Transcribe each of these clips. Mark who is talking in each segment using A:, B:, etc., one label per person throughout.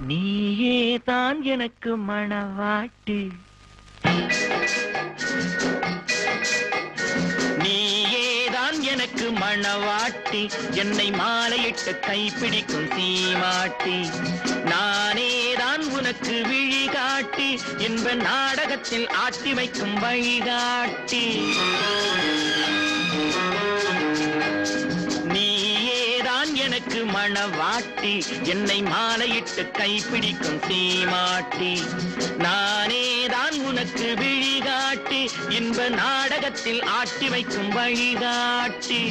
A: நீயே தான் எனக்கு மணவாட்டி, நீயே தான் எனக்கு மணவாட்டி, என்னை மாலையிட்டு கைப்பிடிக்கும் சீமாட்டி, நானே தான் உனக்கு விழிகாட்டி, இன்ப நாடகத்தில் ஆட்டி வைக்கும் வழிகாட்டி. எனக்கு மணவாட்டி, என்னை மாலையிட்டு கைப்பிடிக்கும் சீமாட்டி, நானே தான் உனக்கு விழிகாட்டி, இன்ப நாடகத்தில் ஆட்டி வைக்கும் வழிகாட்டி.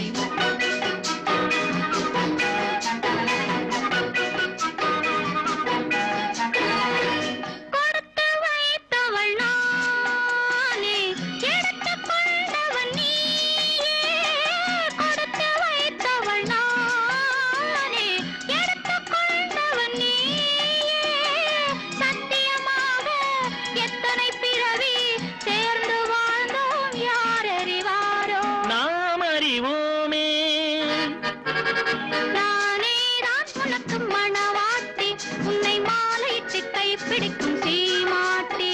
B: பிடிக்கும் சீமாட்டி,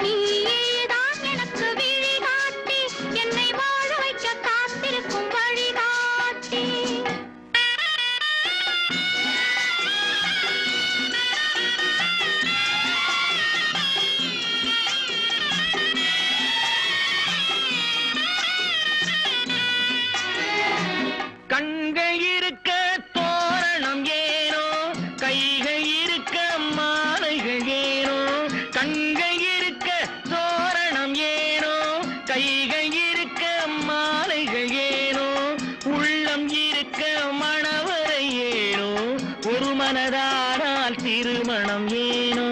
B: நீயேதான் எனக்கு விழிகாட்டி, என்னை வாழ வைக்க காத்திருக்கும் வழிகாட்டி.
A: கண்கள் இருக்க தோரணம் ஏனோ, கைகள் இருக்க மாலைகள் ஏனோ, கண்கள் இருக்க தோரணம் ஏனோ, கைகள் இருக்க மாலைகள் ஏனோ, உள்ளம் இருக்க மணவரை ஏனோ, ஒரு மனதானால் திருமணம் ஏனோ.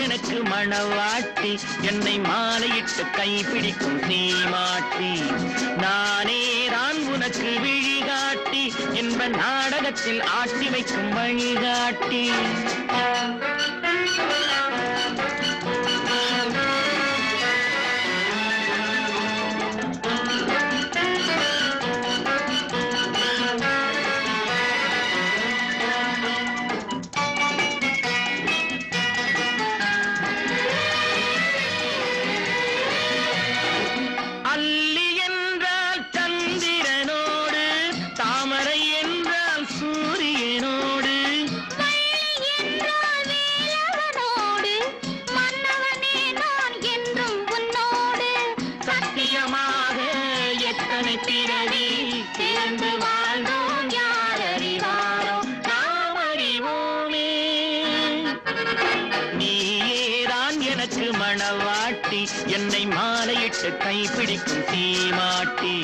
A: எனக்கு மணவாட்டி, என்னை மாலையிட்டு கைப்பிடிக்கும் சீமாட்டி, நானே தான் உனக்கு விழிகாட்டி, இன்ப நாடகத்தில் ஆட்டி வைக்கும் வழிகாட்டி. பிறவி சேர்ந்து வாழ்ந்தோம் யார் அறிவாரோ, நாம் அறிவோமே. நீயேதான் எனக்கு மணவாட்டி, என்னை மாலையிட்டு கைப்பிடிக்கும் சீமாட்டி.